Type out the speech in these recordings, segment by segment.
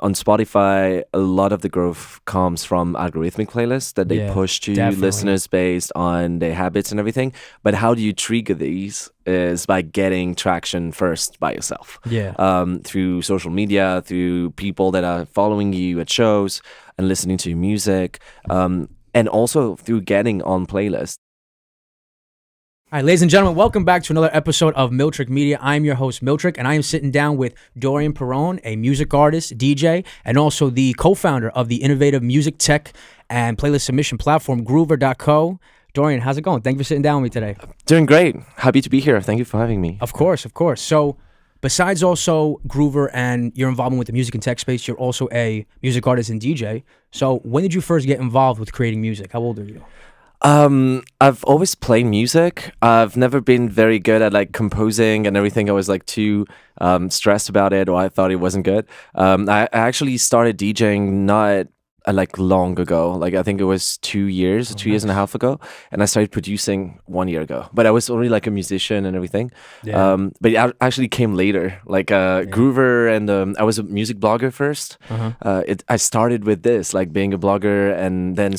on Spotify, a lot of the growth comes from algorithmic playlists that they Yeah, push to definitely. listeners based on their habits and everything. But how do you trigger these is by getting traction first by yourself. Yeah. Through social media, through people that are following you at shows and listening to your music, and also through getting on playlists. All right, ladies and gentlemen, welcome back to another episode of Miltrick Media. I'm your host, Miltrick, and I am sitting down with Dorian Perron, a music artist, DJ, and also the co-founder of the innovative music tech and playlist submission platform, Groover.co. Dorian, how's it going? Thank you for sitting down with me today. Doing great. Happy to be here. Thank you for having me. Of course. So, besides also Groover and your involvement with the music and tech space, you're also a music artist and DJ. So, when did you first get involved with creating music? How old are you? I've always played music. I've never been very good at like composing and everything. I was like too stressed about it, or I thought it wasn't good. I actually started DJing not like long ago. Like I think it was 2 years, 2 years and a half ago, and I started producing 1 year ago. But I was already like a musician and everything. Yeah. But it actually came later. Like Groover, and I was a music blogger first. I started with this, like being a blogger, and then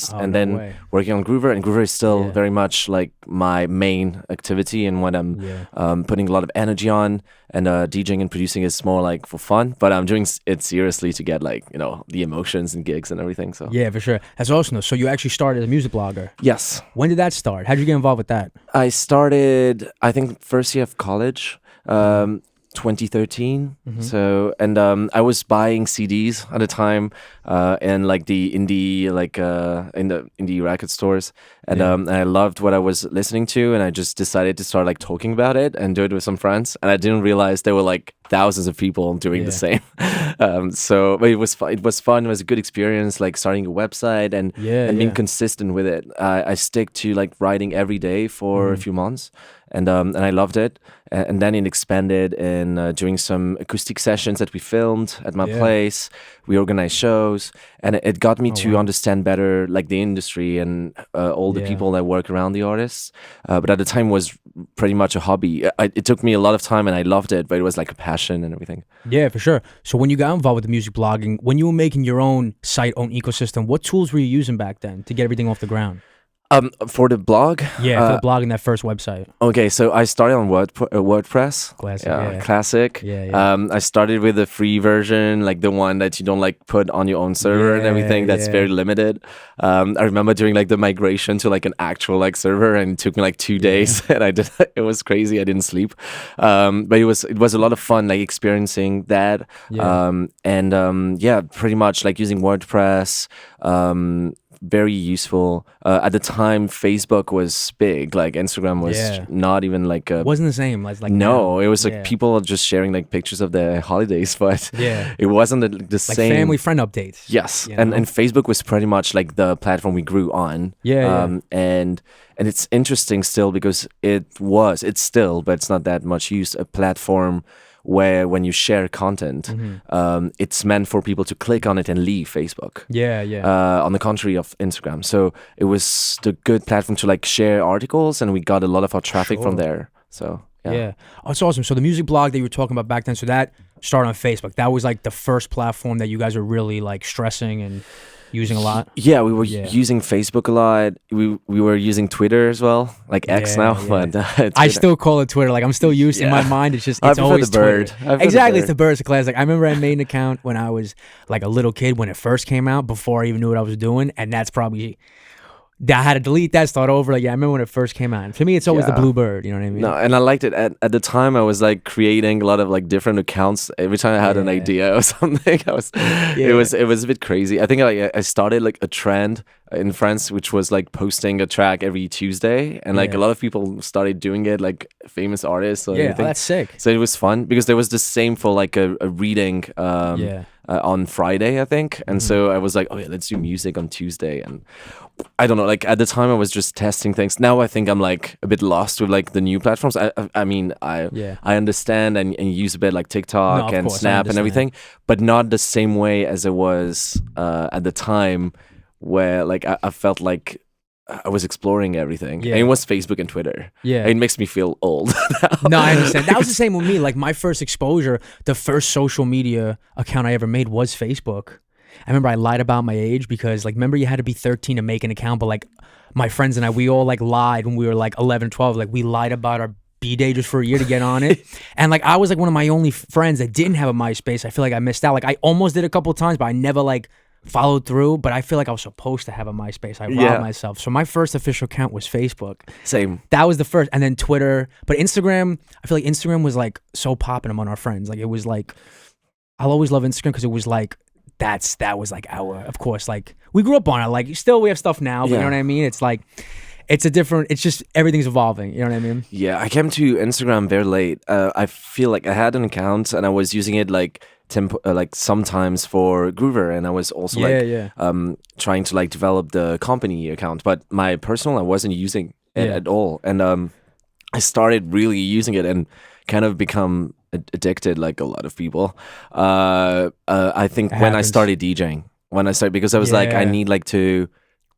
no way. working on Groover. And Groover is still very much like my main activity and what I'm putting a lot of energy on. And DJing and producing is more like for fun, but I'm doing it seriously to get like, the emotions and gigs and everything. So Yeah, for sure. That's awesome. So you actually started as a music blogger. yes, When did that start? How did you get involved with that? I started, I think, first year of college, 2013. So, and I was buying CDs at the time, in like the indie, like in the indie record stores, and I loved what I was listening to, and I just decided to start like talking about it and do it with some friends, and I didn't realize there were like thousands of people doing the same. So, but it was fun. It was fun. It was a good experience, like starting a website and being consistent with it. I stick to like writing every day for a few months, and I loved it. And then it expanded in doing some acoustic sessions that we filmed at my place. We organized shows, and it got me to understand better like the industry and all the people that work around the artists. But at the time it was pretty much a hobby. It took me a lot of time, and I loved it, but it was like a passion and everything. Yeah, for sure. So when you got involved with the music blogging, when you were making your own site, own ecosystem, what tools were you using back then to get everything off the ground? For the blog? Yeah, for the blogging, that first website. Okay, so I started on WordPress. Classic, Classic. I started with the free version, like the one that you don't like put on your own server and everything. That's very limited. I remember doing like the migration to like an actual like server, and it took me like 2 days, and I did. It was crazy. I didn't sleep, but it was a lot of fun, like experiencing that. Pretty much like using WordPress. Very useful. At the time, Facebook was big. Like Instagram was not even like a... Wasn't the same. Like no, now. it was like people just sharing like pictures of their holidays, but it wasn't the like same. Family friend updates. Yes, and Facebook was pretty much like the platform we grew on. And it's interesting still because it's still, but it's not that much used, a platform where when you share content, it's meant for people to click on it and leave Facebook. On the contrary of Instagram. So it was the good platform to like share articles, and we got a lot of our traffic from there. So oh, it's awesome. So the music blog that you were talking about back then, so that started on Facebook. That was like the first platform that you guys were really like stressing and using a lot. Yeah, we were using Facebook a lot. We were using Twitter as well, like X now. But I still call it Twitter. Like I'm still used in my mind. It's just it's always the bird. Twitter. Exactly, it's the bird. It's a classic. I remember I made an account when I was like a little kid when it first came out, before I even knew what I was doing, and that's probably. I had to delete that, start over. Like, I remember when it first came out. And for me, it's always the blue bird. You know what I mean? No, and I liked it. At the time, I was like creating a lot of like different accounts. Every time I had an idea or something, it was a bit crazy. I think I started like a trend in France, which was like posting a track every Tuesday, and like a lot of people started doing it, like famous artists or anything. That's sick. So it was fun because there was the same for like a reading. On Friday, I think. And so I was like, oh yeah, let's do music on Tuesday. And I don't know, like at the time I was just testing things. Now I think I'm like a bit lost with like the new platforms. I mean, I understand and use a bit like TikTok and Snap and everything, but not the same way as it was at the time, where like I felt like I was exploring everything. Yeah. And it was Facebook and Twitter. Yeah. It makes me feel old now. No, I understand. That was the same with me. Like my first exposure, the first social media account I ever made was Facebook. I remember I lied about my age because like, remember you had to be 13 to make an account, but like my friends and I, we all like lied when we were like 11, 12. Like we lied about our B-Day just for a year to get on it. And like I was like one of my only friends that didn't have a MySpace. I feel like I missed out. Like I almost did a couple of times, but I never like followed through. But I feel like I was supposed to have a MySpace. I robbed myself. So my first official account was Facebook. Same. That was the first. And then Twitter. But Instagram, I feel like Instagram was like so popping among our friends. Like it was like, I'll always love Instagram because it was like, that was like our, of course, like we grew up on it. Like still we have stuff now, but you know what I mean? It's like, it's a different, it's just everything's evolving. You know what I mean? Yeah, I came to Instagram very late. I feel like I had an account and I was using it like sometimes for Groover, and I was also trying to like develop the company account. But my personal, I wasn't using it at all. And I started really using it and kind of become addicted like a lot of people. I think when I started DJing, because I was like, I need like to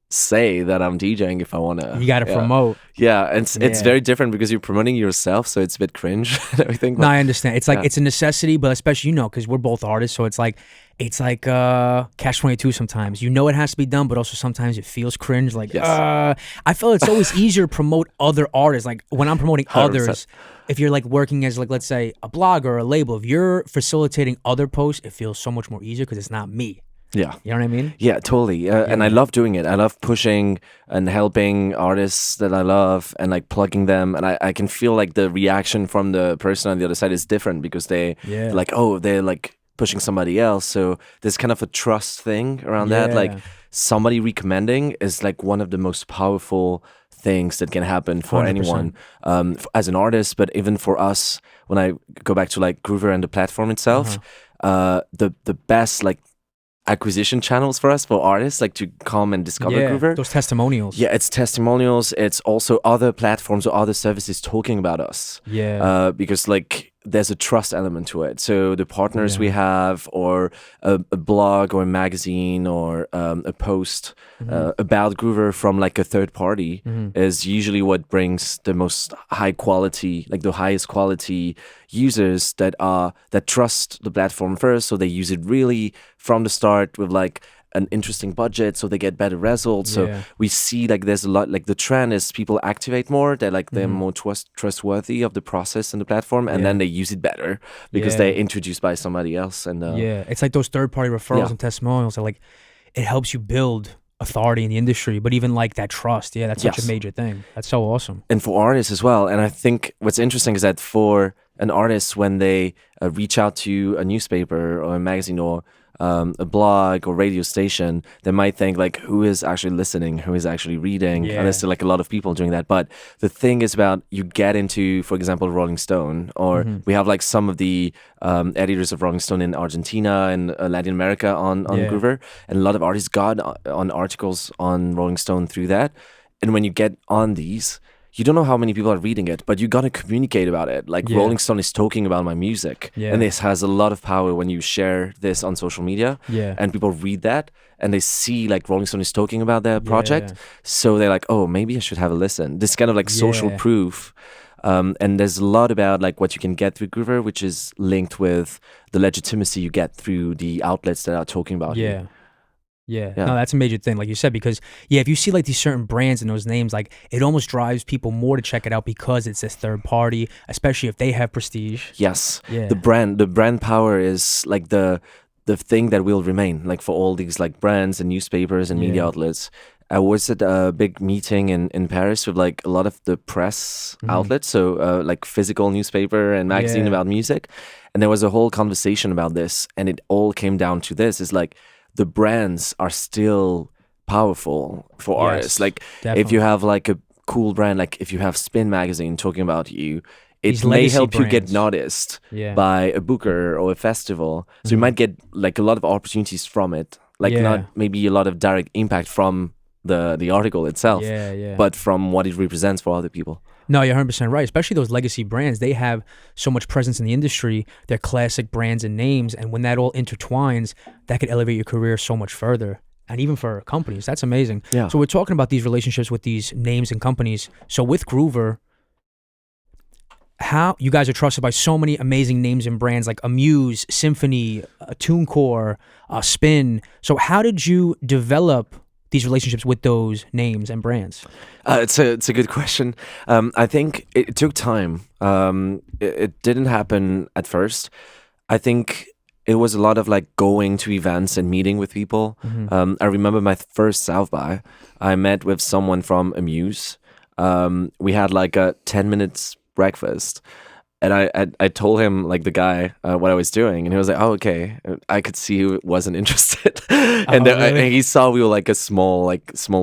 say that I'm DJing if I want to. You got to promote. Yeah, and it's very different because you're promoting yourself, so it's a bit cringe and everything. No, I understand. It's like it's a necessity, but especially because we're both artists, so it's like catch-22 sometimes. You know it has to be done, but also sometimes it feels cringe. Like I feel it's always easier to promote other artists. Like when I'm promoting 100%. others, if you're like working as like let's say a blogger or a label, if you're facilitating other posts, it feels so much more easier because it's not me. Yeah. You know what I mean? Yeah, totally. And I love doing it. I love pushing and helping artists that I love and like plugging them. And I can feel like the reaction from the person on the other side is different because they're like pushing somebody else. So there's kind of a trust thing around that. Like somebody recommending is like one of the most powerful things that can happen for 100%. anyone as an artist, but even for us, when I go back to like Groover and the platform itself, the best like acquisition channels for us, for artists, like to come and discover Groover. Those testimonials. Yeah, it's testimonials. It's also other platforms or other services talking about us. Yeah. Because like there's a trust element to it. So the partners we have, or a blog or a magazine or a post about Groover from like a third party is usually what brings the most high quality, like the highest quality users that trust the platform first. So they use it really from the start with like an interesting budget, so they get better results. So we see like there's a lot, like the trend is people activate more. They're more trustworthy of the process and the platform, and then they use it better because they're introduced by somebody else. And it's like those third-party referrals and testimonials. That like it helps you build authority in the industry, but even like that trust. Yeah, that's such a major thing. That's so awesome. And for artists as well. And I think what's interesting is that for an artist, when they reach out to a newspaper or a magazine or a blog or radio station, they might think like, who is actually listening, who is actually reading, and there's still like a lot of people doing that. But the thing is about, you get into, for example, Rolling Stone, or we have like some of the editors of Rolling Stone in Argentina and Latin America on Groover, and a lot of artists got on articles on Rolling Stone through that. And when you get on these, you don't know how many people are reading it, but you gotta communicate about it. Like Rolling Stone is talking about my music, and this has a lot of power when you share this on social media, and people read that and they see like Rolling Stone is talking about their project, so they're like, oh, maybe I should have a listen. This kind of like social proof. And there's a lot about like what you can get through Groover, which is linked with the legitimacy you get through the outlets that are talking about you. Yeah, no, that's a major thing, like you said, because if you see like these certain brands and those names, like it almost drives people more to check it out because it's this third party, especially if they have prestige. Yes, the brand power is like the thing that will remain, like for all these like brands and newspapers and media outlets. I was at a big meeting in Paris with like a lot of the press outlets, so like physical newspaper and magazine about music, and there was a whole conversation about this, and it all came down to this: is like, the brands are still powerful for artists. Like if you have like a cool brand, like if you have Spin magazine talking about you, it may help you get noticed by a booker or a festival. So you might get like a lot of opportunities from it. Like not maybe a lot of direct impact from the article itself, but from what it represents for other people. No, you're 100% right. Especially those legacy brands, they have so much presence in the industry. They're classic brands and names, and when that all intertwines, that could elevate your career so much further. and even for companies. That's amazing. Yeah. So we're talking about these relationships with these names and companies. So with Groover, how you guys are trusted by so many amazing names and brands like Amuse, Symphony, TuneCore, Spin. So how did you develop these relationships with those names and brands? It's a good question. I think it took time. It didn't happen at first. I think it was a lot of like going to events and meeting with people. I remember my first South by. I met with someone from Amuse. We had like a 10 minutes breakfast, and I told him, like, the guy, what I was doing, and he was like, oh, okay. I could see he wasn't interested. And really? he saw we were like a small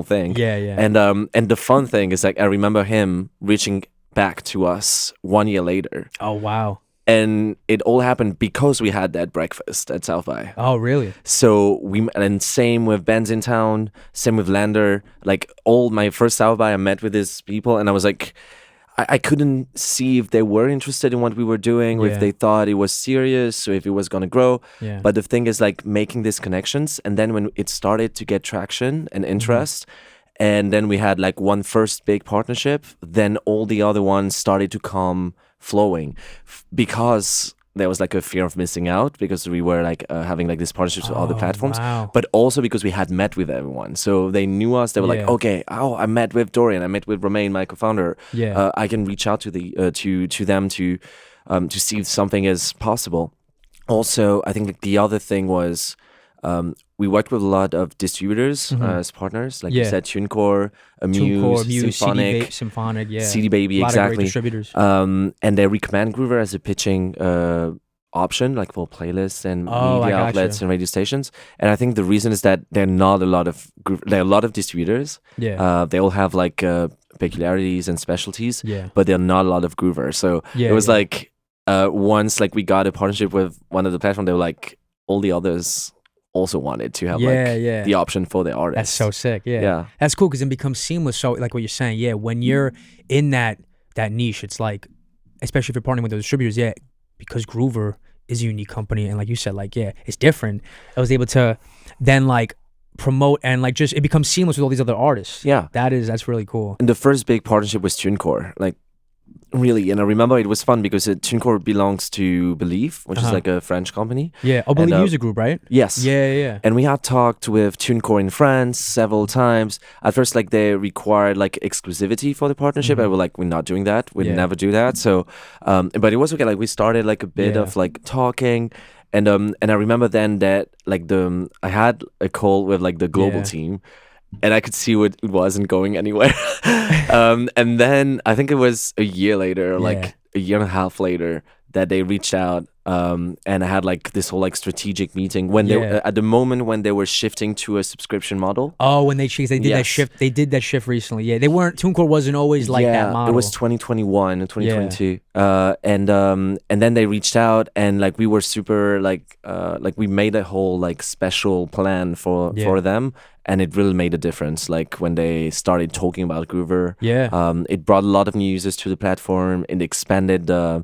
thing. Yeah. And the fun thing is, like, I remember him reaching back to us 1 year later, Oh, wow. and it all happened because we had that breakfast at South by. Oh, really? So and same with Ben's in Town, same with Lander. Like, all my first South by, I met with these people, and I was like, I couldn't see if they were interested in what we were doing, or if they thought it was serious, or if it was going to grow. Yeah. But the thing is, like, making these connections, and then when it started to get traction and interest, and then we had like one first big partnership, then all the other ones started to come flowing, because there was like a fear of missing out, because we were like having like these partnerships with other platforms, but also because we had met with everyone, so they knew us. They were like, okay, I met with Dorian, I met with Romain, my co-founder. I can reach out to the to them to see if something is possible. Also, I think like the other thing was, we worked with a lot of distributors as partners, like you said, TuneCore, Amuse, Symphonic, CD Baby, a lot exactly. of great distributors. And they recommend Groover as a pitching option, like for playlists and media outlets and radio stations. And I think the reason is that there are a lot of distributors. They all have like peculiarities and specialties, but there are not a lot of Groover. So it was like, once like we got a partnership with one of the platforms, they were like, all the others also wanted to have the option for their artists. That's so sick. Yeah. That's cool, because it becomes seamless. So like what you're saying, when you're in that niche, it's like, especially if you're partnering with those distributors, because Groover is a unique company, and like you said, like, it's different. I was able to then like promote, and like just it becomes seamless with all these other artists. That's really cool. And the first big partnership was TuneCore, like, really. And I remember it was fun because TuneCore belongs to Believe, which is like a French company. Believe Music Group, right? Yes. Yeah. And we had talked with TuneCore in France several times. At first, like, they required like exclusivity for the partnership. I was like, we're not doing that. We'd never do that. So, but it was okay. Like, we started like a bit of like talking. And I remember then that like I had a call with like the global team, and I could see it wasn't going anywhere. And then I think it was a year later, like a year and a half later, that they reached out, and I had like this whole like strategic meeting when they at the moment when they were shifting to a subscription model. Oh, when they changed, they did that shift. They did that shift recently. Yeah, they weren't. TuneCore wasn't always like that model. It was 2021 and 2022. And then they reached out, and like we were super like we made a whole like special plan for them. And it really made a difference. Like when they started talking about Groover, it brought a lot of new users to the platform. It expanded the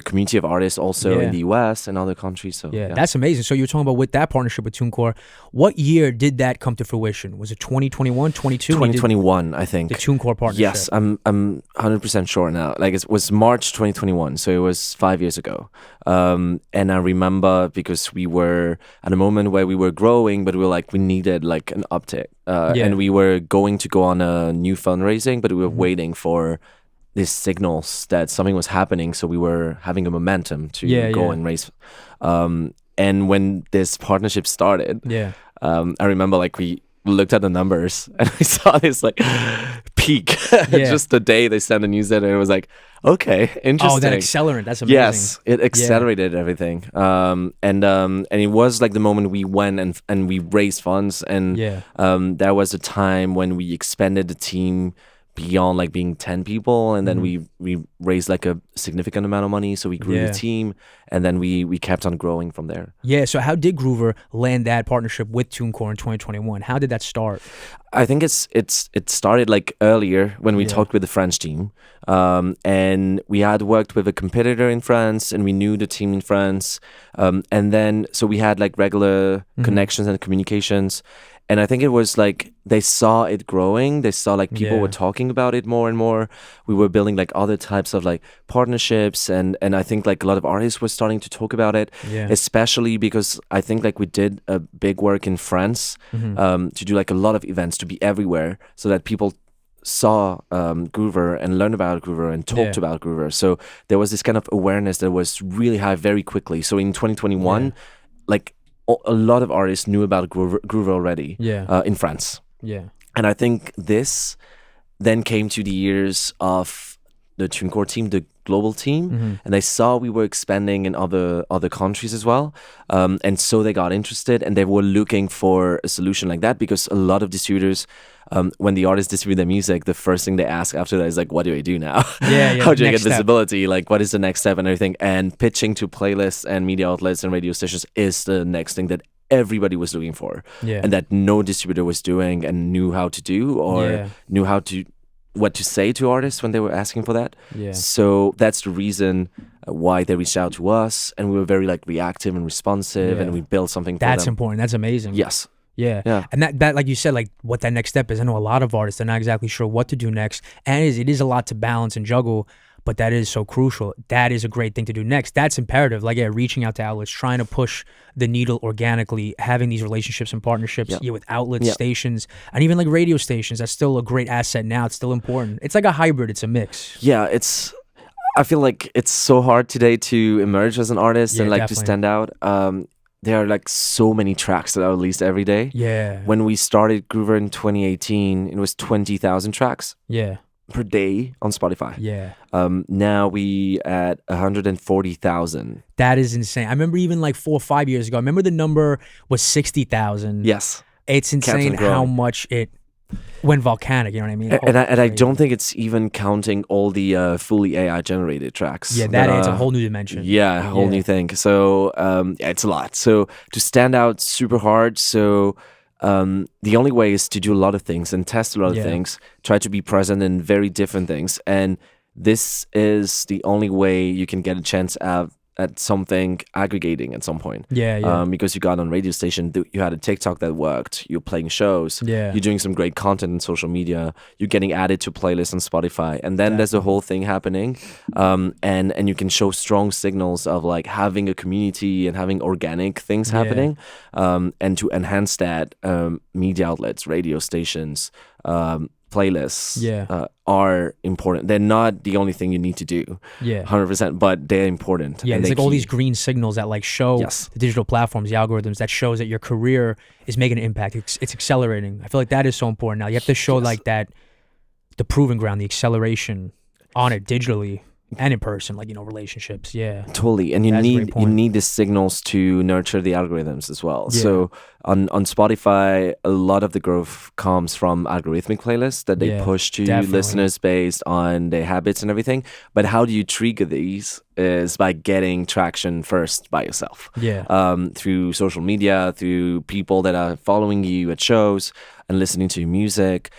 community of artists also in the US and other countries. So that's amazing. So you were talking about with that partnership with TuneCore, what year did that come to fruition? Was it 2021, 22? 2021, I think. The TuneCore partnership. Yes, I'm 100% sure now. Like, it was March 2021, so it was 5 years ago. And I remember because we were at a moment where we were growing, but we were like, we needed like an uptick. And we were going to go on a new fundraising, but we were waiting for these signals that something was happening, so we were having a momentum to go and raise. And when this partnership started, I remember like we looked at the numbers and we saw this like peak just the day they sent the newsletter, and it was like, okay, interesting. Oh, that accelerant, that's amazing. Yes, it accelerated everything. And it was like the moment we went and we raised funds, and that was a time when we expanded the team beyond like being 10 people, and then we raised like a significant amount of money, so we grew the team, and then we kept on growing from there. So how did Groover land that partnership with TuneCore in 2021? How did that start? I think it started like earlier when we talked with the French team, and we had worked with a competitor in France, and we knew the team in France, and then so we had like regular connections and communications, and I think it was like they saw it growing. They saw like people were talking about it more and more. We were building like other types of like partnerships, and I think like a lot of artists were starting to talk about it, especially because I think like we did a big work in France to do like a lot of events, to be everywhere, so that people saw Groover and learned about Groover and talked about Groover. So there was this kind of awareness that was really high very quickly. So in 2021, like a lot of artists knew about Groover already in France. Yeah. And I think this then came to the ears of the TuneCore team, the global team, and they saw we were expanding in other countries as well. And so they got interested, and they were looking for a solution like that, because a lot of distributors, when the artists distribute their music, the first thing they ask after that is like, what do I do now? How do I get visibility? Like, what is the next step and everything? And pitching to playlists and media outlets and radio stations is the next thing that everybody was looking for, and that no distributor was doing and knew how to do, or knew what to say to artists when they were asking for that. So that's the reason why they reached out to us, and we were very like reactive and responsive, and we built something for them. That's important. That's amazing. Yes. Yeah. And that like you said, like what that next step is. I know a lot of artists are not exactly sure what to do next, and it is a lot to balance and juggle, but that is so crucial. That is a great thing to do next. That's imperative. Like, reaching out to outlets, trying to push the needle organically, having these relationships and partnerships with outlets, stations, and even like radio stations. That's still a great asset now. It's still important. It's like a hybrid. It's a mix. Yeah, I feel like it's so hard today to emerge as an artist and like definitely. to stand out. There are like so many tracks that are released every day. Yeah. When we started Groover in 2018, it was 20,000 tracks. Per day on Spotify. Now we at 140,000. That is insane. I remember even like 4 or 5 years ago, I remember the number was 60,000. Yes. It's insane how much it went volcanic, you know what I mean? And I don't think it's even counting all the fully AI generated tracks. Yeah, that adds a whole new dimension. Yeah, a whole new thing. So it's a lot. So to stand out super hard. So the only way is to do a lot of things and test a lot of things, try to be present in very different things. And this is the only way you can get a chance at something aggregating at some point. Because you got on radio station, you had a TikTok that worked, you're playing shows, you're doing some great content on social media, you're getting added to playlists on Spotify, and then there's a whole thing happening, and you can show strong signals of like having a community and having organic things happening, and to enhance that, media outlets, radio stations, playlists are important. They're not the only thing you need to do, 100%, but they're important. There's like all these green signals that like show the digital platforms, the algorithms, that shows that your career is making an impact. It's accelerating. I feel like that is so important now. You have to show like that, the proving ground, the acceleration on it digitally and in person, like, relationships. Totally. And you need the signals to nurture the algorithms as well. So on Spotify, a lot of the growth comes from algorithmic playlists that they push to listeners based on their habits and everything. But how do you trigger these is by getting traction first by yourself. Through social media, through people that are following you at shows and listening to your music.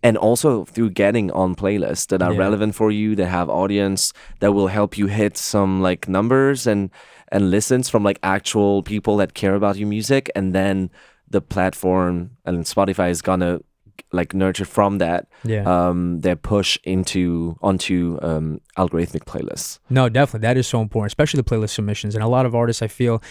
And also through getting on playlists that are relevant for you, that have audience, that will help you hit some like numbers and listens from like actual people that care about your music. And then the platform and Spotify is gonna like nurture from that their push onto algorithmic playlists. No, definitely. That is so important, especially the playlist submissions. And a lot of artists, I feel,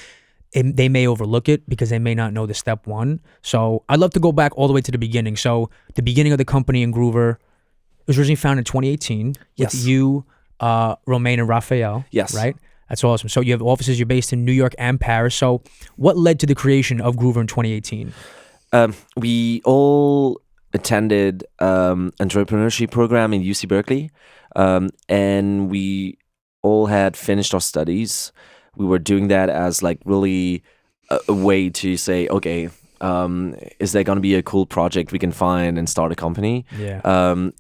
they may overlook it because they may not know the step one. So I'd love to go back all the way to the beginning. So the beginning of the company in Groover, it was originally founded in 2018 with you, Romain, and Rafaël. Right? That's awesome. So you have offices, you're based in New York and Paris. So what led to the creation of Groover in 2018? We all attended entrepreneurship program in UC Berkeley, and we all had finished our studies. We were doing that as like really a way to say, okay, is there going to be a cool project we can find and start a company?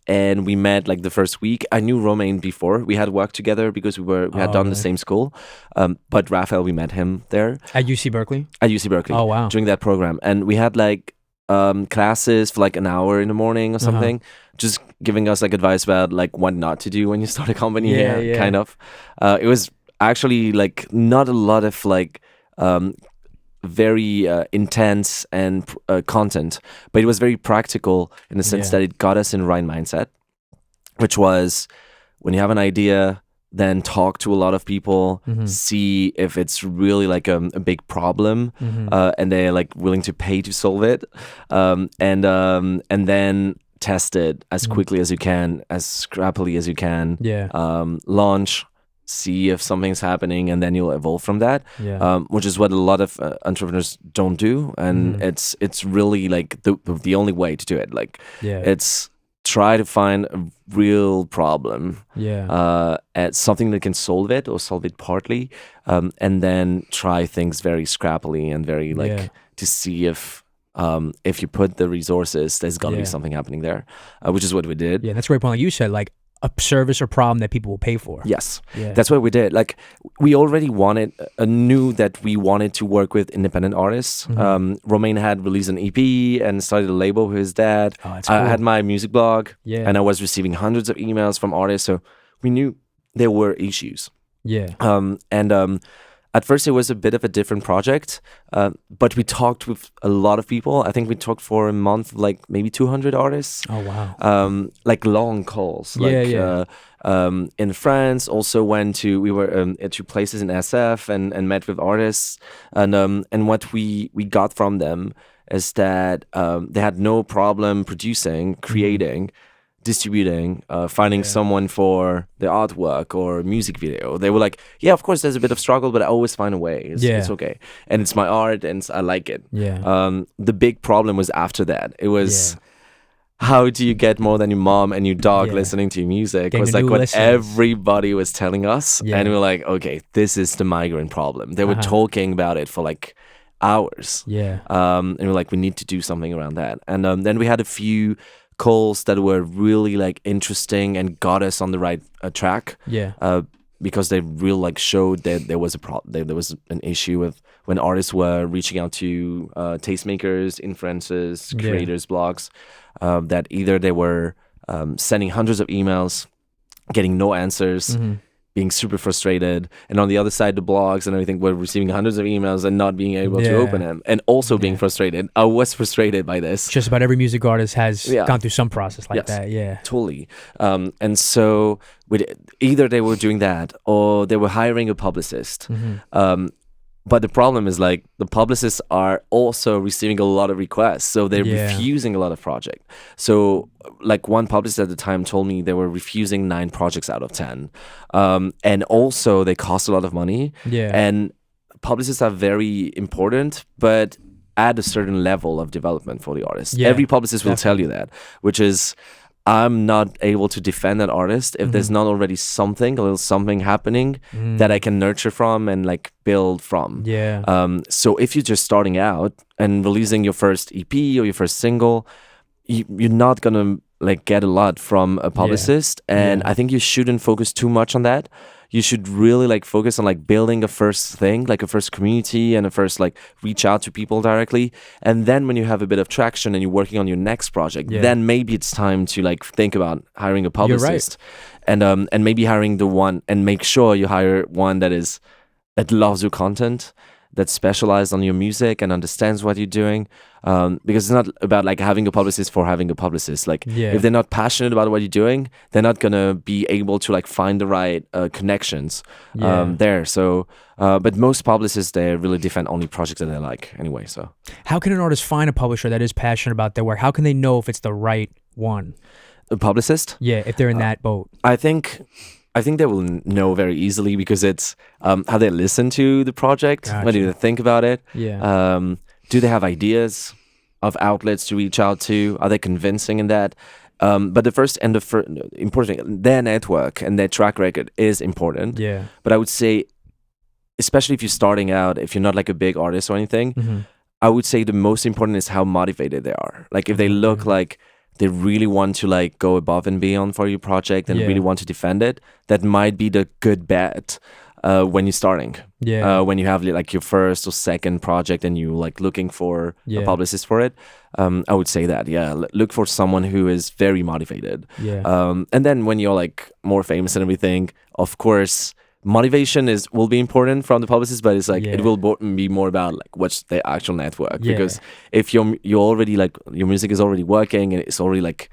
And we met like the first week. I knew Romain before. We had worked together because we had done the same school. But Rafaël, we met him there. At UC Berkeley? At UC Berkeley. Oh, wow. During that program. And we had like classes for like an hour in the morning or something, just giving us like advice about like what not to do when you start a company. Kind of. It was actually like not a lot of like very intense and content, but it was very practical in the sense that it got us in the right mindset, which was when you have an idea, then talk to a lot of people, see if it's really like a big problem, and they're like willing to pay to solve it, and then test it as quickly as you can, as scrappily as you can. Launch, see if something's happening, and then you'll evolve from that. Which is what a lot of entrepreneurs don't do, and it's really like the only way to do it. Like it's try to find a real problem, at something that can solve it or solve it partly, and then try things very scrappily and very like to see if you put the resources, there's got to be something happening there, which is what we did. That's a great point. Like you said, like a service or problem that people will pay for. Yes, that's what we did. Like we already knew that we wanted to work with independent artists. Romain had released an EP and started a label with his dad. That's cool. I had my music blog, and I was receiving hundreds of emails from artists, so we knew there were issues. At first it was a bit of a different project, but we talked with a lot of people. I think we talked for a month, like maybe 200 artists. Oh, wow. Like long calls. In France, also we were at 2 places in SF and met with artists. And what we got from them is that they had no problem producing, creating, distributing, finding someone for the artwork or music video. They were like, of course there's a bit of struggle, but I always find a way. It's okay, and it's my art and I like it. The big problem was after that. It was how do you get more than your mom and your dog listening to your music? It was like what everybody was telling us, and we were like, okay, this is the migrant problem. They were talking about it for like hours, and we were like, we need to do something around that. And then we had a few calls that were really like interesting and got us on the right track, because they really like showed that there was there was an issue with when artists were reaching out to tastemakers, influencers, creators, blogs, that either they were sending hundreds of emails, getting no answers, being super frustrated, and on the other side, the blogs and everything were receiving hundreds of emails and not being able to open them, and also being frustrated. I was frustrated by this. Just about every music artist has gone through some process like that. Totally. And so either they were doing that or they were hiring a publicist. But the problem is like the publicists are also receiving a lot of requests, so they're refusing a lot of projects. So like one publicist at the time told me they were refusing 9 projects out of 10, and also they cost a lot of money. And publicists are very important, but at a certain level of development for the artist. Every publicist will tell you that, which is, I'm not able to defend an artist if there's not already something, a little something happening that I can nurture from and like build from. So if you're just starting out and releasing your first EP or your first single, you're not gonna like get a lot from a publicist, and I think you shouldn't focus too much on that. You should really like focus on like building a first thing, like a first community, and a first like reach out to people directly. And then when you have a bit of traction and you're working on your next project, then maybe it's time to like think about hiring a publicist. And maybe hiring the one, and make sure you hire one that loves your content, that's specialized on your music and understands what you're doing, because it's not about like having a publicist for having a publicist. Like if they're not passionate about what you're doing, they're not gonna be able to like find the right connections there. So but most publicists, they really defend only projects that they like anyway. So how can an artist find a publisher that is passionate about their work? How can they know if it's the right one? A publicist, if they're in that boat. I think they will know very easily, because it's how they listen to the project. What do they think about it? Do they have ideas of outlets to reach out to? Are they convincing in that? But the first and important thing, their network and their track record is important. But I would say, especially if you're starting out, if you're not like a big artist or anything, I would say the most important is how motivated they are. Like if they look like they really want to like go above and beyond for your project and really want to defend it, that might be the good bet. when you're starting. Yeah. When you have like your first or second project and you like looking for a publicist for it, I would say that look for someone who is very motivated. And then when you're like more famous and everything, of course motivation will be important from the publicist, but it's like it will be more about like what's the actual network, because if you're already like your music is already working and it's already good,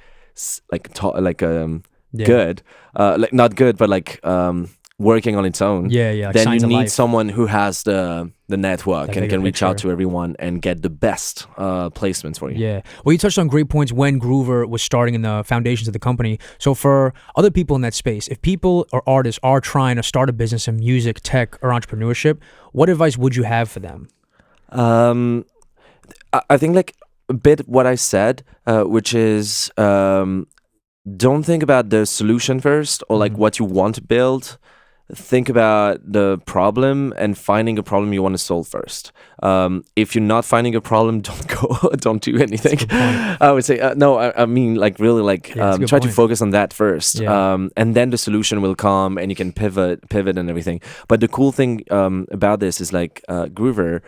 like not good but like working on its own, like then you need life. someone who has the network That and bigger can reach picture. out to everyone and get the best placements for you. Well, you touched on great points when Groover was starting in the foundations of the company. So for other people in that space, if people or artists are trying to start a business in music, tech, or entrepreneurship, what advice would you have for them? I think like a bit what I said, which is don't think about the solution first or like what you want to build. Think about the problem and finding a problem you want to solve first. If you're not finding a problem, don't do anything. I would say no. I mean, like really, like try to focus on that first, and then the solution will come, and you can pivot, and everything. But the cool thing about this is like Groover,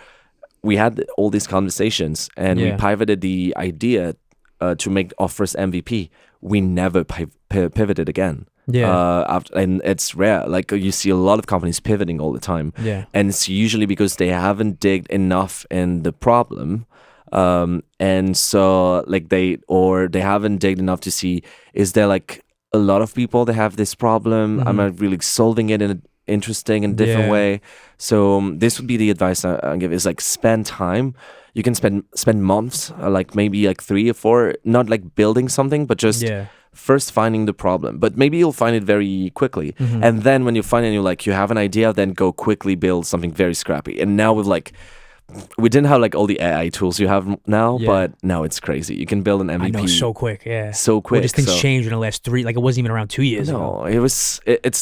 we had all these conversations, and we pivoted the idea to make our first MVP. We never pivoted again. And it's rare. Like you see a lot of companies pivoting all the time. And it's usually because they haven't digged enough in the problem. And so like they haven't digged enough to see, is there like a lot of people that have this problem? Am I really solving it in an interesting and different way? So this would be the advice I give, is like spend time. You can spend months, like maybe like 3 or 4, not like building something, but just first finding the problem. But maybe you'll find it very quickly. And then when you find it, you have an idea, then go quickly build something very scrappy. And now with like, we didn't have like all the AI tools you have now, but now it's crazy. You can build an MVP. I know, so quick, so quick. Well, just things changed in the last 3, like it wasn't even around 2 years ago.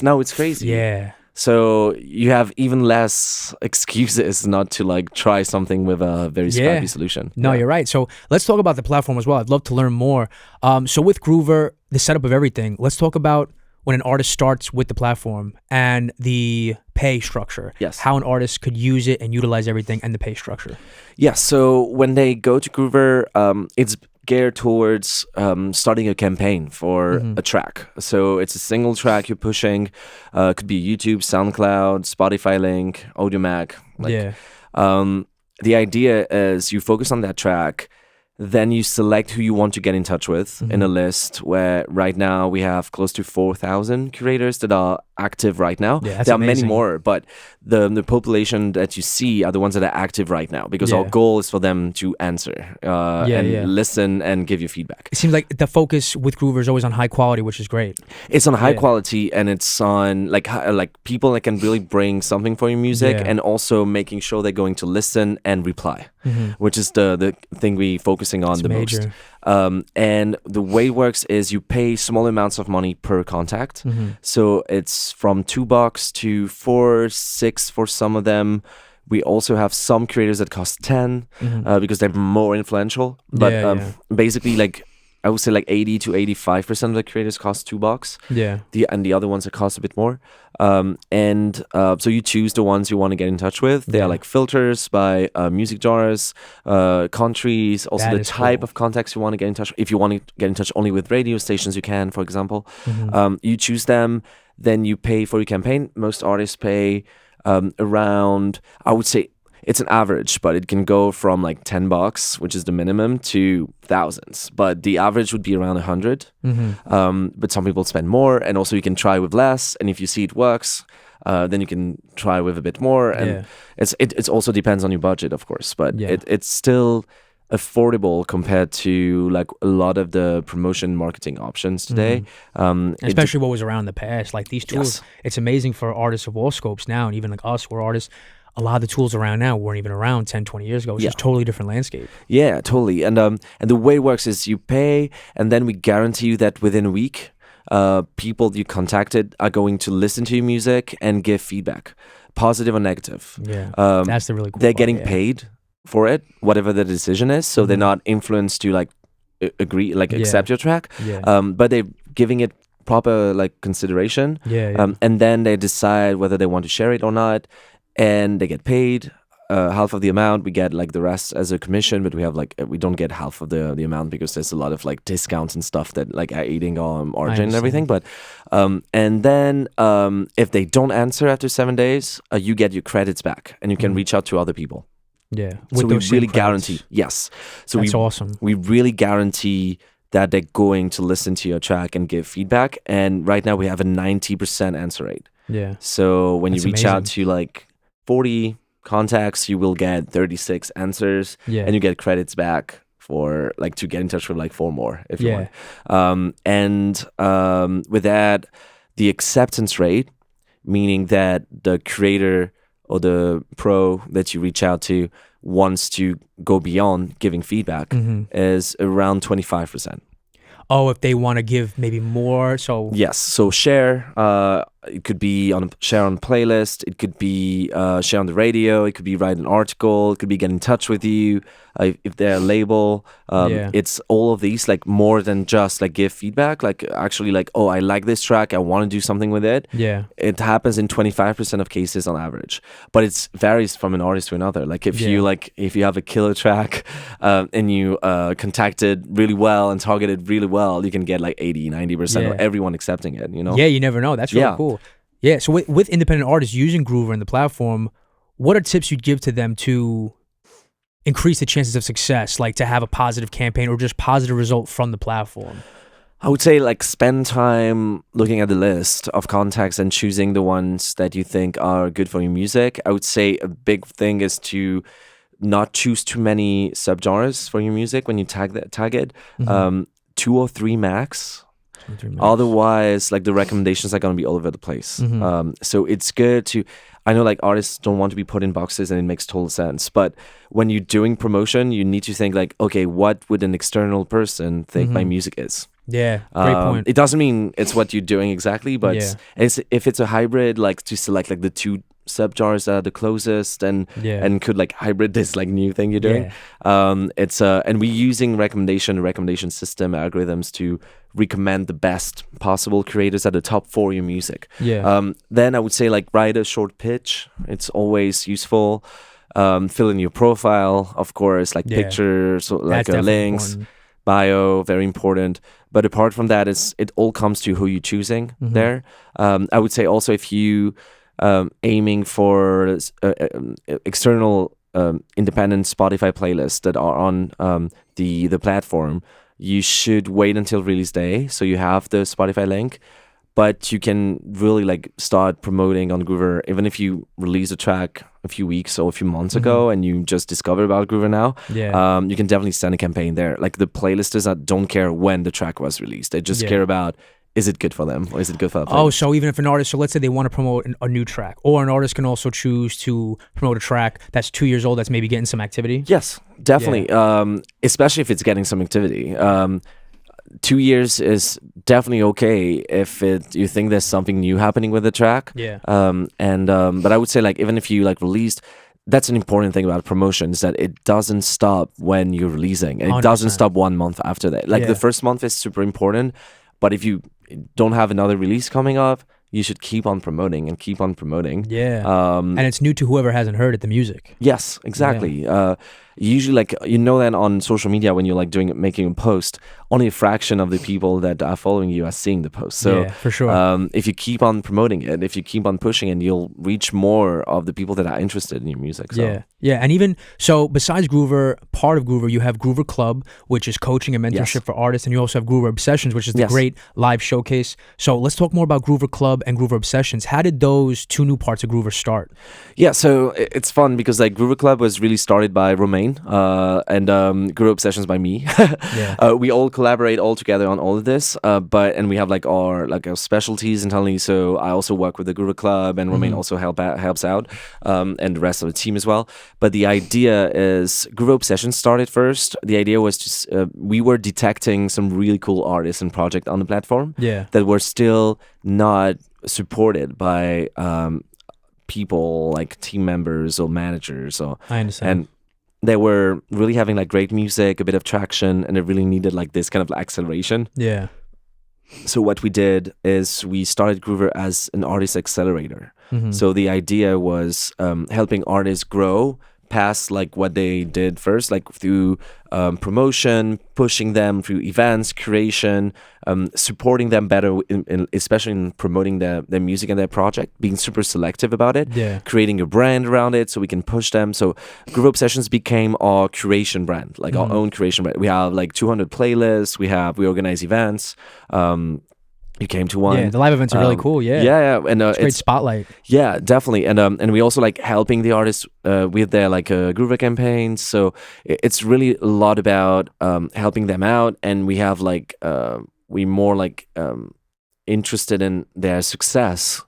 No, it's crazy. So you have even less excuses not to like try something with a very scrappy solution. No, you're right. So let's talk about the platform as well. I'd love to learn more. So with Groover, the setup of everything, let's talk about when an artist starts with the platform and the pay structure. How an artist could use it and utilize everything, and the pay structure. So when they go to Groover, it's geared towards starting a campaign for a track. So it's a single track you're pushing. Could be YouTube, SoundCloud, Spotify link, AudioMac. The idea is you focus on that track, then you select who you want to get in touch with in a list where right now we have close to 4,000 curators that are active right now. There are many more, but the population that you see are the ones that are active right now, because our goal is for them to answer and listen and give you feedback. It seems like the focus with Groover is always on high quality, which is great. It's on high quality, and it's on like people that can really bring something for your music, and also making sure they're going to listen and reply, which is the thing we focusing on the most. And the way it works is you pay small amounts of money per contact. So it's from $2 to $4, $6 for some of them. We also have some creators that cost 10 because they're more influential. But basically, like I would say, like 80 to 85% of the creators cost $2. And the other ones that cost a bit more. So you choose the ones you want to get in touch with. They are like filters by music genres, countries, also the type of contacts you want to get in touch with. If you want to get in touch only with radio stations, you can, for example. You choose them, then you pay for your campaign. Most artists pay around, I would say, it's an average, but it can go from like $10, which is the minimum, to thousands. But the average would be around 100. But some people spend more, and also you can try with less. And if you see it works, then you can try with a bit more. And it also depends on your budget, of course. But it's still affordable compared to like a lot of the promotion marketing options today. Especially what was around in the past. Like these tools, it's amazing for artists of all scopes now, and even like us, we're artists. A lot of the tools around now weren't even around 10, 20 years ago. It's just a totally different landscape. Yeah, totally. And the way it works is you pay, and then we guarantee you that within a week, people you contacted are going to listen to your music and give feedback, positive or negative. That's the really cool They're part, getting paid for it, whatever the decision is. So they're not influenced to like agree, like accept your track. But they're giving it proper like consideration. Yeah. And then they decide whether they want to share it or not, and they get paid half of the amount. We get like the rest as a commission, but we don't get half of the amount because there's a lot of like discounts and stuff that like are eating our margin and everything. But and then if they don't answer after 7 days, you get your credits back and you can reach out to other people. Yeah. So we really guarantee. Yes. So that's awesome. We really guarantee that they're going to listen to your track and give feedback. And right now we have a 90% answer rate. Yeah. So when That's you reach amazing. out to like 40 contacts, you will get 36 answers, and you get credits back for like to get in touch with like 4 more if you want. And with that, the acceptance rate, meaning that the creator or the pro that you reach out to wants to go beyond giving feedback, is around 25%. Oh, if they want to give maybe more, so yes. So share. It could be share on a playlist. It could be share on the radio. It could be write an article. It could be get in touch with you if they're a label. It's all of these, like more than just like give feedback. Like actually, like, oh, I like this track. I want to do something with it. Yeah, it happens in 25% of cases on average, but it varies from an artist to another. Like if you have a killer track and you contacted really well and targeted really well, you can get like 80-90% of everyone accepting it. You know? Yeah, you never know. That's really cool. Yeah, so with independent artists using Groover and the platform, what are tips you'd give to them to increase the chances of success, like to have a positive campaign or just positive result from the platform? I would say like spend time looking at the list of contacts and choosing the ones that you think are good for your music. I would say a big thing is to not choose too many subgenres for your music when you tag it. 2 or 3 max. Otherwise, like the recommendations are going to be all over the place. So it's good to, I know like artists don't want to be put in boxes, and it makes total sense. But when you're doing promotion, you need to think like, okay, what would an external person think my music is? Yeah, great point. It doesn't mean it's what you're doing exactly, but if it's a hybrid, like to select like the 2 subgenres that are the closest and could like hybrid this like new thing you're doing. It's and we're using recommendation system algorithms to recommend the best possible creators at the top for your music. Then I would say like write a short pitch. It's always useful. Fill in your profile, of course, like pictures, so like links, important. Bio, very important. But apart from that, it all comes to who you're choosing there. I would say also if you aiming for external independent Spotify playlists that are on the platform, you should wait until release day so you have the Spotify link. But you can really like start promoting on Groover even if you release a track a few weeks or a few months ago and you just discovered about Groover now. You can definitely send a campaign there. Like the playlisters don't care when the track was released. They just care about, is it good for them or is it good for the playlist? Oh, so even if an artist, so let's say they want to promote a new track, or an artist can also choose to promote a track that's 2 years old that's maybe getting some activity? Yes, definitely. Especially if it's getting some activity. 2 years is definitely okay if you think there's something new happening with the track. But I would say like even if you like released, that's an important thing about promotion is that it doesn't stop when you're releasing, and it 100%. Doesn't stop 1 month after that. Like the first month is super important, but if you don't have another release coming up, you should keep on promoting and keep on promoting. And it's new to whoever hasn't heard it, the music. Yes, exactly. Usually like that on social media when you're like making a post, only a fraction of the people that are following you are seeing the post. So for sure. if you keep on promoting it, if you keep on pushing it, you'll reach more of the people that are interested in your music. So. And even so, besides Groover, part of Groover, you have Groover Club, which is coaching and mentorship for artists, and you also have Groover Obsessions, which is the great live showcase. So let's talk more about Groover Club and Groover Obsessions. How did those 2 new parts of Groover start? Yeah, so it's fun because like Groover Club was really started by Romain and Groover Obsessions by me. We all collaborate all together on all of this, and we have like our specialties internally. So I also work with the Groover Club, and Romain also helps out, and the rest of the team as well. But the idea is Groover Obsessions started first. The idea was just we were detecting some really cool artists and projects on the platform that were still not supported by people like team members or managers. I understand. And they were really having like great music, a bit of traction, and it really needed like this kind of acceleration. So what we did is we started Groover as an artist accelerator. So the idea was helping artists grow past like what they did first, like through promotion, pushing them through events, curation, supporting them better, especially in promoting their music and their project, being super selective about it, creating a brand around it so we can push them. So Groove Obsessions became our curation brand, like our own curation brand. We have like 200 playlists, we organize events. You came to one. Yeah, the live events are really cool. Yeah, and it's great spotlight. Yeah, definitely, and we also like helping the artists with their like Groover campaigns. So it's really a lot about helping them out, and we have like we more like interested in their success,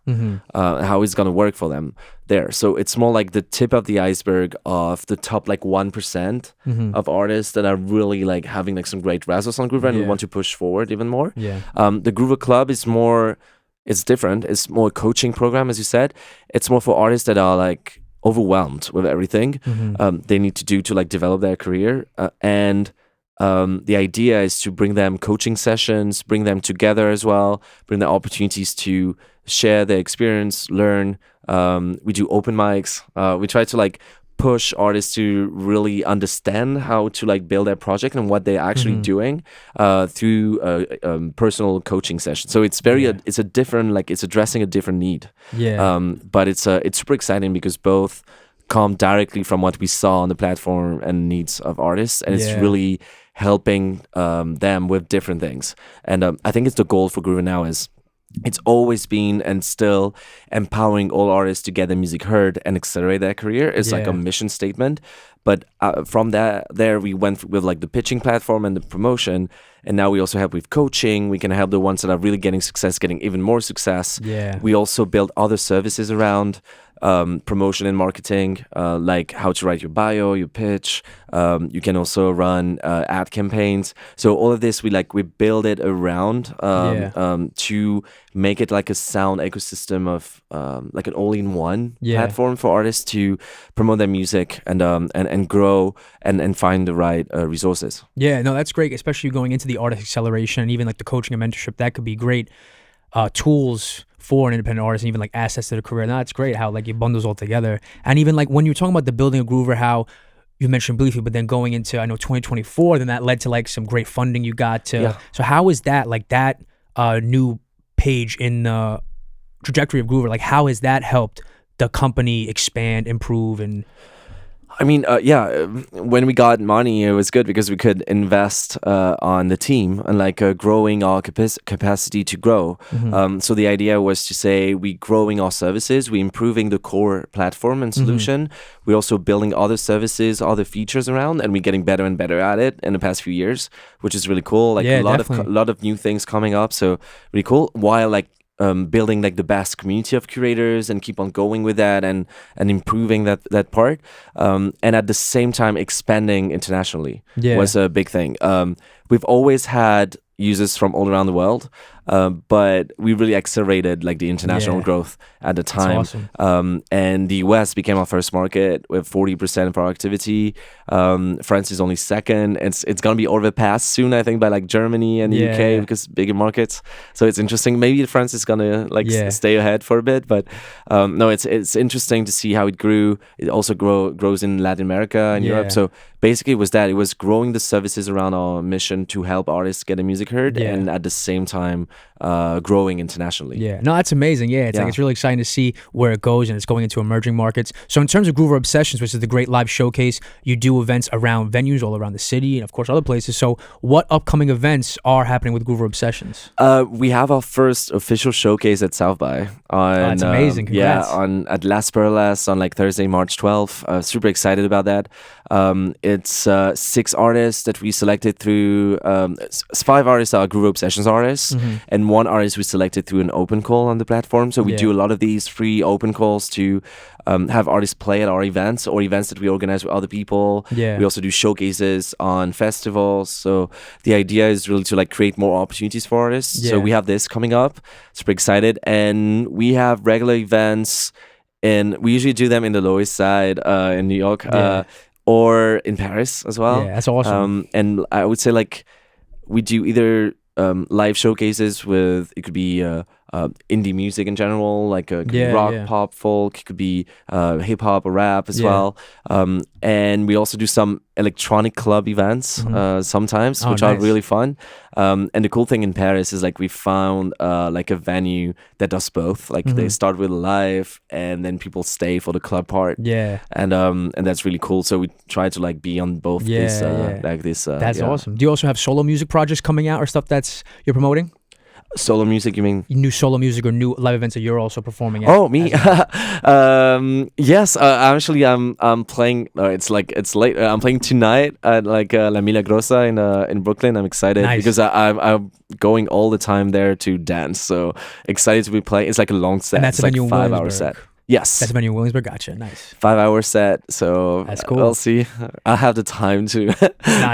how it's gonna work for them there. So it's more like the tip of the iceberg of the top like 1% of artists that are really like having like some great results on Groover and we want to push forward even more. The Groover Club is more, it's different. It's more a coaching program, as you said. It's more for artists that are like overwhelmed with everything they need to do to like develop their career, and the idea is to bring them coaching sessions, bring them together as well, bring them opportunities to share their experience, learn. We do open mics. We try to like push artists to really understand how to like build their project and what they're actually doing through personal coaching sessions. So it's very it's a different, like it's addressing a different need. But it's super exciting because both come directly from what we saw on the platform and needs of artists, and it's really helping them with different things. And I think it's the goal for Groover now is it's always been and still empowering all artists to get their music heard and accelerate their career. It's like a mission statement. But from there we went with like the pitching platform and the promotion, and now we also help with coaching. We can help the ones that are really getting success getting even more success. We also build other services around promotion and marketing, like how to write your bio, your pitch. You can also run ad campaigns. So all of this we build it around to make it like a sound ecosystem of like an all-in-one platform for artists to promote their music and grow and find the right resources. Yeah, no, that's great, especially going into the artist acceleration and even like the coaching and mentorship. That could be great tools for an independent artist and even like assets to the career. Now that's great how like it bundles all together. And even like when you're talking about the building of Groover, how you mentioned briefly, but then going into, I know, 2024, then that led to like some great funding you got to. So how is that, like that new page in the trajectory of Groover, like how has that helped the company expand, improve, and... I mean, when we got money, it was good because we could invest on the team and like growing our capacity to grow. So the idea was to say we growing our services, we improving the core platform and solution. We're also building other services, other features around, and we're getting better and better at it in the past few years, which is really cool. Like a lot of new things coming up, so really cool. While like building like the best community of curators and keep on going with that and improving that part, and at the same time expanding internationally was a big thing. We've always had users from all around the world, but we really accelerated like the international growth at the time. That's awesome. And the US became our first market with 40% of our activity. France is only second. It's gonna be overpassed soon, I think, by like Germany and the UK because bigger markets. So it's interesting. Maybe France is gonna like stay ahead for a bit, but no, it's interesting to see how it grew. It also grows in Latin America and Europe. So basically, it was growing the services around our mission to help artists get their music heard, and at the same time growing internationally. No, that's amazing. Like it's really exciting to see where it goes, and it's going into emerging markets. So in terms of Groover Obsessions, which is the great live showcase, you do events around venues all around the city and of course other places. So what upcoming events are happening with Groover Obsessions? We have our first official showcase at South by on that's amazing. Congrats. At Las Perlas on like Thursday, March 12th. Super excited about that. It's 6 artists that we selected through 5 artists are Groover Obsessions artists, and 1 artist we selected through an open call on the platform. So we do a lot of these free open calls to have artists play at our events or events that we organize with other people. We also do showcases on festivals. So the idea is really to like create more opportunities for artists. So we have this coming up. Super excited. And we have regular events, and we usually do them in the Lower East Side in New York. Or in Paris as well. That's awesome. And I would say like we do either live showcases with, it could be indie music in general, like it could be rock, pop, folk, it could be hip hop or rap as well. And we also do some electronic club events sometimes, which are really fun. And the cool thing in Paris is like we found like a venue that does both. Like they start with live and then people stay for the club part. And that's really cool. So we try to like be on both this like this. That's awesome. Do you also have solo music projects coming out or stuff that's you're promoting? Solo music, you mean? New solo music or new live events that you're also performing at? Oh, me? Yes, actually, I'm playing. It's late. I'm playing tonight at like La Milagrosa in Brooklyn. I'm excited because I'm going all the time there to dance. So excited to be playing. It's like a long set. And that's it's like a 5-hour set. Yes. That's a venue in Williamsburg. Gotcha. Nice. 5-hour set. So that's cool. We'll see. I'll have the time to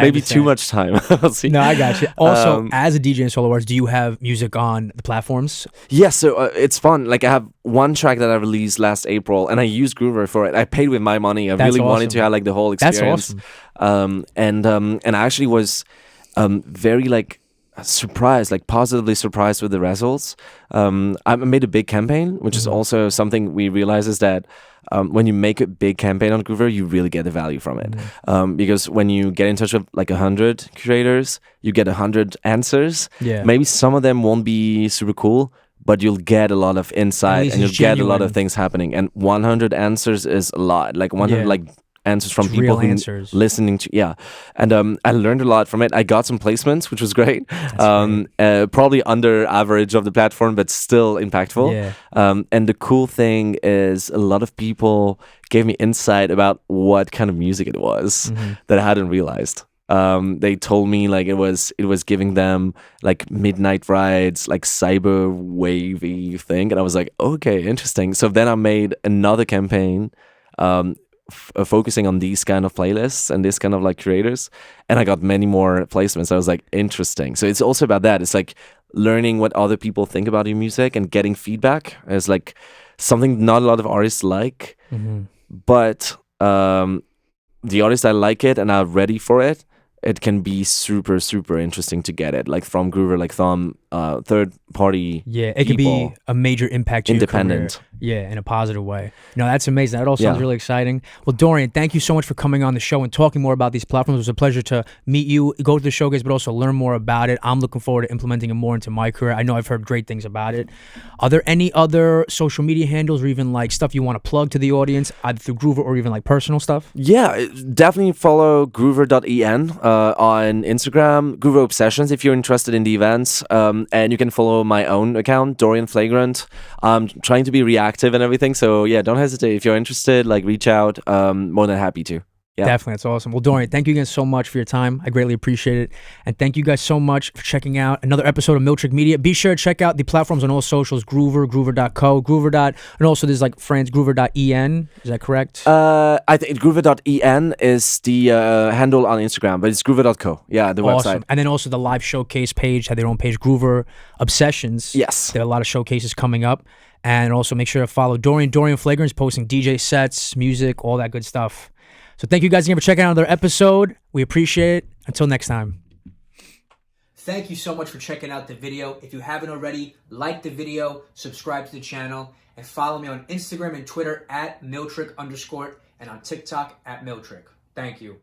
maybe too much time. We'll see. No, I got you. Also, as a DJ and solo artist, do you have music on the platforms? Yeah, so it's fun. Like I have one track that I released last April, and I used Groover for it. I paid with my money. I really wanted to have like the whole experience. That's awesome. And I actually was very like surprised, like positively surprised with the results. I made a big campaign, which is also something we realize is that when you make a big campaign on Groover, you really get the value from it. Because when you get in touch with like 100 curators, you get 100 answers. Maybe some of them won't be super cool, but you'll get a lot of insight and you'll get a lot of things happening. And 100 answers is a lot. Like 100 like answers from people who listening to and I learned a lot from it. I got some placements, which was great. Probably under average of the platform, but still impactful. And the cool thing is a lot of people gave me insight about what kind of music it was that I hadn't realized. They told me like it was giving them like midnight rides, like cyber wavy thing, and I was like, okay, interesting. So then I made another campaign focusing on these kind of playlists and this kind of like creators, and I got many more placements. I was like, interesting. So it's also about that. It's like learning what other people think about your music and getting feedback is like something not a lot of artists like, but the artists that like it and are ready for it, it can be super, super interesting to get it, like from Groover, like from third party. It could be a major impact to independent. Your career. In a positive way. No, that's amazing. That all sounds really exciting. Well, Dorian, thank you so much for coming on the show and talking more about these platforms. It was a pleasure to meet you, go to the showcase, but also learn more about it. I'm looking forward to implementing it more into my career. I know I've heard great things about it. Are there any other social media handles or even like stuff you want to plug to the audience, either through Groover or even like personal stuff? Yeah, definitely follow groover.en on Instagram, Groover Obsessions, if you're interested in the events. And you can follow my own account, Dorian Flagrant. I'm trying to be reactive and everything, so yeah, don't hesitate. If you're interested, like reach out. More than happy to. Definitely, that's awesome. Well, Dorian, thank you again so much for your time. I greatly appreciate it. And thank you guys so much for checking out another episode of Miltrick Media. Be sure to check out the platforms on all socials, Groover, Groover.co, and also there's like France, Groover.en. Is that correct? I think Groover.en is the handle on Instagram, but it's Groover.co. Yeah, the website. And then also the live showcase page, have their own page, Groover Obsessions. Yes. There are a lot of showcases coming up. And also make sure to follow Dorian. Dorian Flagrant is posting DJ sets, music, all that good stuff. So thank you guys again for checking out another episode. We appreciate it. Until next time. Thank you so much for checking out the video. If you haven't already, like the video, subscribe to the channel, and follow me on Instagram and Twitter at Miltrick_, and on TikTok at Miltrick. Thank you.